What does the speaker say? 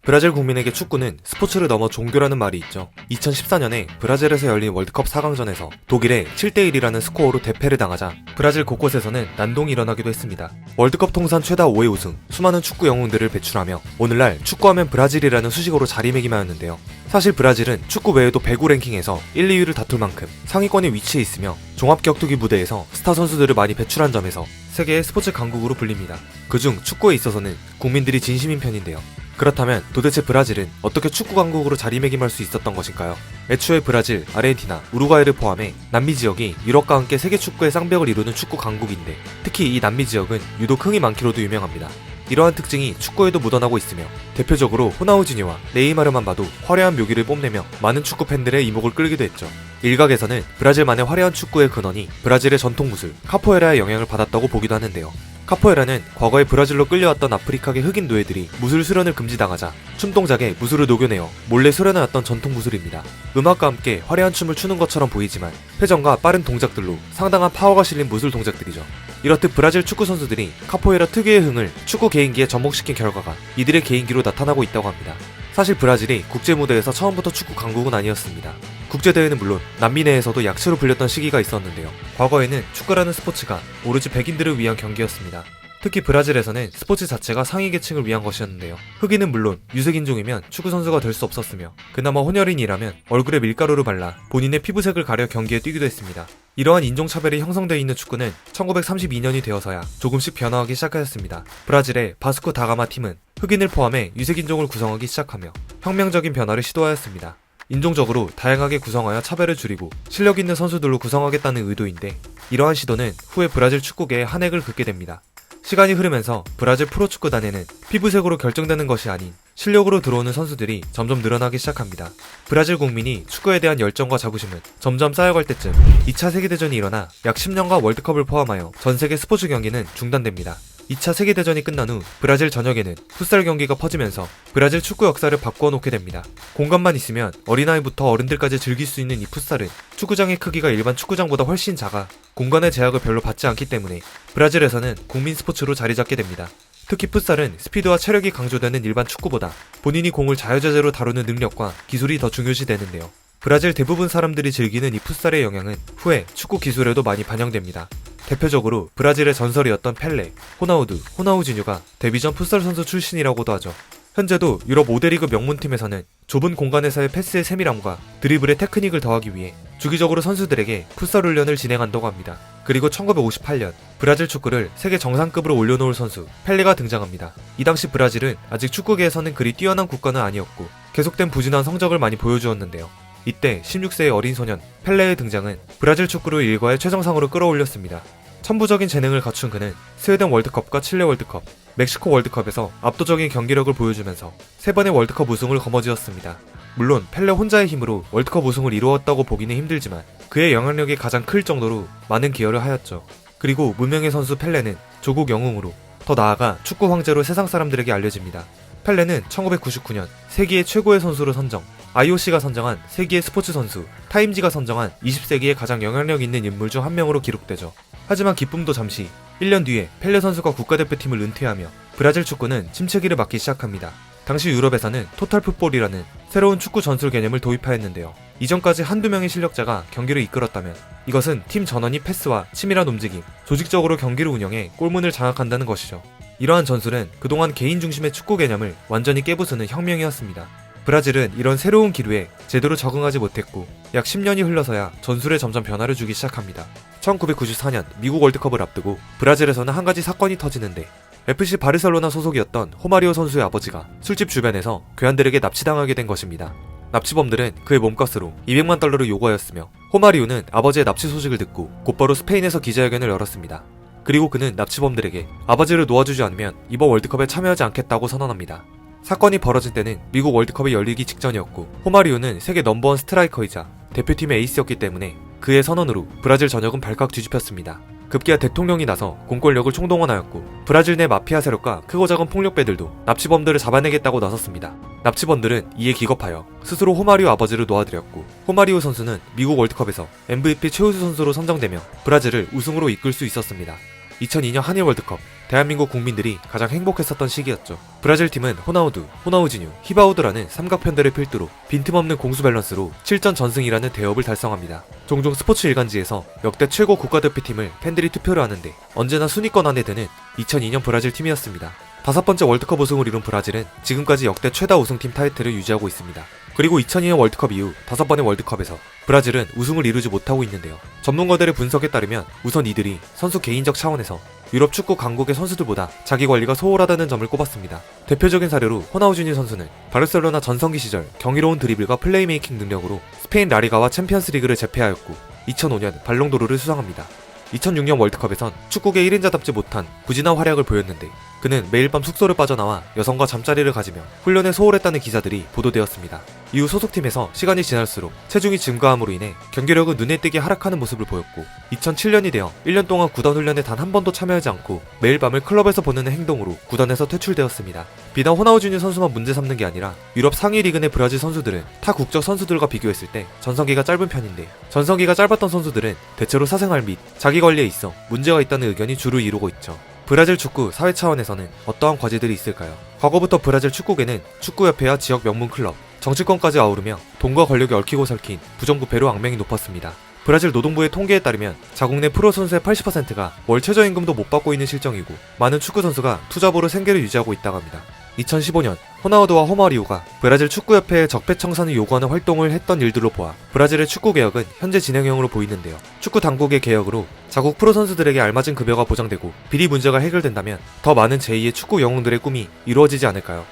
브라질 국민에게 축구는 스포츠를 넘어 종교라는 말이 있죠. 2014년에 브라질에서 열린 월드컵 4강전에서 독일에 7대1이라는 스코어로 대패를 당하자 브라질 곳곳에서는 난동이 일어나기도 했습니다. 월드컵 통산 최다 5회 우승, 수많은 축구 영웅들을 배출하며 오늘날 축구하면 브라질이라는 수식어로 자리매김하였는데요. 사실 브라질은 축구 외에도 배구 랭킹에서 1, 2위를 다툴 만큼 상위권에 위치해 있으며 종합격투기 무대에서 스타 선수들을 많이 배출한 점에서 세계의 스포츠 강국으로 불립니다. 그중 축구에 있어서는 국민들이 진심인 편인데요. 그렇다면 도대체 브라질은 어떻게 축구 강국으로 자리매김할 수 있었던 것일까요? 애초에 브라질, 아르헨티나, 우루과이를 포함해 남미 지역이 유럽과 함께 세계 축구의 쌍벽을 이루는 축구 강국인데 특히 이 남미 지역은 유독 흥이 많기로도 유명합니다. 이러한 특징이 축구에도 묻어나고 있으며 대표적으로 호나우지뉴와 네이마르만 봐도 화려한 묘기를 뽐내며 많은 축구 팬들의 이목을 끌기도 했죠. 일각에서는 브라질만의 화려한 축구의 근원이 브라질의 전통 무술 카포에라의 영향을 받았다고 보기도 하는데요. 카포에라는 과거에 브라질로 끌려왔던 아프리카계 흑인 노예들이 무술 수련을 금지당하자 춤 동작에 무술을 녹여내어 몰래 수련해왔던 전통 무술입니다. 음악과 함께 화려한 춤을 추는 것처럼 보이지만 회전과 빠른 동작들로 상당한 파워가 실린 무술 동작들이죠. 이렇듯 브라질 축구 선수들이 카포에라 특유의 흥을 축구 개인기에 접목시킨 결과가 이들의 개인기로 나타나고 있다고 합니다. 사실 브라질이 국제 무대에서 처음부터 축구 강국은 아니었습니다. 국제대회는 물론 남미 내에서도 약체로 불렸던 시기가 있었는데요. 과거에는 축구라는 스포츠가 오로지 백인들을 위한 경기였습니다. 특히 브라질에서는 스포츠 자체가 상위 계층을 위한 것이었는데요. 흑인은 물론 유색인종이면 축구 선수가 될 수 없었으며 그나마 혼혈인이라면 얼굴에 밀가루를 발라 본인의 피부색을 가려 경기에 뛰기도 했습니다. 이러한 인종차별이 형성되어 있는 축구는 1932년이 되어서야 조금씩 변화하기 시작하였습니다. 브라질의 바스코 다가마 팀은 흑인을 포함해 유색인종을 구성하기 시작하며 혁명적인 변화를 시도하였습니다. 인종적으로 다양하게 구성하여 차별을 줄이고 실력 있는 선수들로 구성하겠다는 의도인데 이러한 시도는 후에 브라질 축구계에 한 획을 긋게 됩니다. 시간이 흐르면서 브라질 프로축구단에는 피부색으로 결정되는 것이 아닌 실력으로 들어오는 선수들이 점점 늘어나기 시작합니다. 브라질 국민이 축구에 대한 열정과 자부심은 점점 쌓여갈 때쯤 2차 세계대전이 일어나 약 10년간 월드컵을 포함하여 전세계 스포츠 경기는 중단됩니다. 2차 세계대전이 끝난 후 브라질 전역에는 풋살 경기가 퍼지면서 브라질 축구 역사를 바꾸어 놓게 됩니다. 공간만 있으면 어린아이부터 어른들까지 즐길 수 있는 이 풋살은 축구장의 크기가 일반 축구장보다 훨씬 작아 공간의 제약을 별로 받지 않기 때문에 브라질에서는 국민 스포츠로 자리 잡게 됩니다. 특히 풋살은 스피드와 체력이 강조되는 일반 축구보다 본인이 공을 자유자재로 다루는 능력과 기술이 더 중요시되는데요. 브라질 대부분 사람들이 즐기는 이 풋살의 영향은 후에 축구 기술에도 많이 반영됩니다. 대표적으로 브라질의 전설이었던 펠레, 호나우두, 호나우지뉴가 데뷔전 풋살 선수 출신이라고도 하죠. 현재도 유럽 5대리그 명문팀에서는 좁은 공간에서의 패스의 세밀함과 드리블의 테크닉을 더하기 위해 주기적으로 선수들에게 풋살 훈련을 진행한다고 합니다. 그리고 1958년 브라질 축구를 세계 정상급으로 올려놓을 선수 펠레가 등장합니다. 이 당시 브라질은 아직 축구계에서는 그리 뛰어난 국가는 아니었고 계속된 부진한 성적을 많이 보여주었는데요. 이때 16세의 어린 소년 펠레의 등장은 브라질 축구를 일과의 최정상으로 끌어올렸습니다. 천부적인 재능을 갖춘 그는 스웨덴 월드컵과 칠레 월드컵, 멕시코 월드컵에서 압도적인 경기력을 보여주면서 3번의 월드컵 우승을 거머쥐었습니다. 물론 펠레 혼자의 힘으로 월드컵 우승을 이루었다고 보기는 힘들지만 그의 영향력이 가장 클 정도로 많은 기여를 하였죠. 그리고 무명의 선수 펠레는 조국 영웅으로 더 나아가 축구 황제로 세상 사람들에게 알려집니다. 펠레는 1999년 세계의 최고의 선수로 선정, IOC가 선정한 세계의 스포츠 선수, 타임지가 선정한 20세기의 가장 영향력 있는 인물 중 한 명으로 기록되죠. 하지만 기쁨도 잠시 1년 뒤에 펠레 선수가 국가대표팀을 은퇴하며 브라질 축구는 침체기를 맞기 시작합니다. 당시 유럽에서는 토탈 풋볼이라는 새로운 축구 전술 개념을 도입하였는데요. 이전까지 한두 명의 실력자가 경기를 이끌었다면 이것은 팀 전원이 패스와 치밀한 움직임, 조직적으로 경기를 운영해 골문을 장악한다는 것이죠. 이러한 전술은 그동안 개인 중심의 축구 개념을 완전히 깨부수는 혁명이었습니다. 브라질은 이런 새로운 기류에 제대로 적응하지 못했고 약 10년이 흘러서야 전술에 점점 변화를 주기 시작합니다. 1994년 미국 월드컵을 앞두고 브라질에서는 한 가지 사건이 터지는데 FC 바르셀로나 소속이었던 호마리오 선수의 아버지가 술집 주변에서 괴한들에게 납치당하게 된 것입니다. 납치범들은 그의 몸값으로 200만 달러를 요구하였으며 호마리오는 아버지의 납치 소식을 듣고 곧바로 스페인에서 기자회견을 열었습니다. 그리고 그는 납치범들에게 아버지를 놓아주지 않으면 이번 월드컵에 참여하지 않겠다고 선언합니다. 사건이 벌어진 때는 미국 월드컵이 열리기 직전이었고 호마리오는 세계 넘버원 스트라이커이자 대표팀의 에이스였기 때문에 그의 선언으로 브라질 전역은 발칵 뒤집혔습니다. 급기야 대통령이 나서 공권력을 총동원하였고 브라질 내 마피아 세력과 크고 작은 폭력배들도 납치범들을 잡아내겠다고 나섰습니다. 납치범들은 이에 기겁하여 스스로 호마리오 아버지를 놓아드렸고 호마리오 선수는 미국 월드컵에서 MVP 최우수 선수로 선정되며 브라질을 우승으로 이끌 수 있었습니다. 2002년 한일 월드컵 대한민국 국민들이 가장 행복했었던 시기였죠. 브라질 팀은 호나우두, 호나우지뉴, 히바우드라는 삼각편대를 필두로 빈틈없는 공수 밸런스로 7전 전승이라는 대업을 달성합니다. 종종 스포츠 일간지에서 역대 최고 국가대표팀을 팬들이 투표를 하는데 언제나 순위권 안에 드는 2002년 브라질 팀이었습니다. 5번째 월드컵 우승을 이룬 브라질은 지금까지 역대 최다 우승팀 타이틀을 유지하고 있습니다. 그리고 2002년 월드컵 이후 5번의 월드컵에서 브라질은 우승을 이루지 못하고 있는데요. 전문가들의 분석에 따르면 우선 이들이 선수 개인적 차원에서 유럽 축구 강국의 선수들보다 자기 관리가 소홀하다는 점을 꼽았습니다. 대표적인 사례로 호나우지뉴 선수는 바르셀로나 전성기 시절 경이로운 드리블과 플레이메이킹 능력으로 스페인 라리가와 챔피언스 리그를 제패하였고 2005년 발롱도르를 수상합니다. 2006년 월드컵에선 축구계 1인자답지 못한 부진한 활약을 보였는데 그는 매일 밤 숙소를 빠져나와 여성과 잠자리를 가지며 훈련에 소홀했다는 기사들이 보도되었습니다. 이후 소속팀에서 시간이 지날수록 체중이 증가함으로 인해 경기력은 눈에 띄게 하락하는 모습을 보였고 2007년이 되어 1년 동안 구단 훈련에 단 한 번도 참여하지 않고 매일 밤을 클럽에서 보내는 행동으로 구단에서 퇴출되었습니다. 비단 호나우지뉴 선수만 문제 삼는 게 아니라 유럽 상위 리그 내 브라질 선수들은 타 국적 선수들과 비교했을 때 전성기가 짧은 편인데 전성기가 짧았던 선수들은 대체로 사생활 및 자기 관리에 있어 문제가 있다는 의견이 주를 이루고 있죠. 브라질 축구 사회 차원에서는 어떠한 과제들이 있을까요? 과거부터 브라질 축구계는 축구협회와 지역 명문 클럽, 정치권까지 아우르며 돈과 권력이 얽히고 설킨 부정부패로 악명이 높았습니다. 브라질 노동부의 통계에 따르면 자국 내 프로 선수의 80%가 월 최저임금도 못 받고 있는 실정이고 많은 축구 선수가 투잡으로 생계를 유지하고 있다고 합니다. 2015년 호나우두와 호마리오가 브라질 축구협회에 적폐청산을 요구하는 활동을 했던 일들로 보아 브라질의 축구개혁은 현재 진행형으로 보이는데요. 축구 당국의 개혁으로 자국 프로 선수들에게 알맞은 급여가 보장되고 비리 문제가 해결된다면 더 많은 제2의 축구 영웅들의 꿈이 이루어지지 않을까요?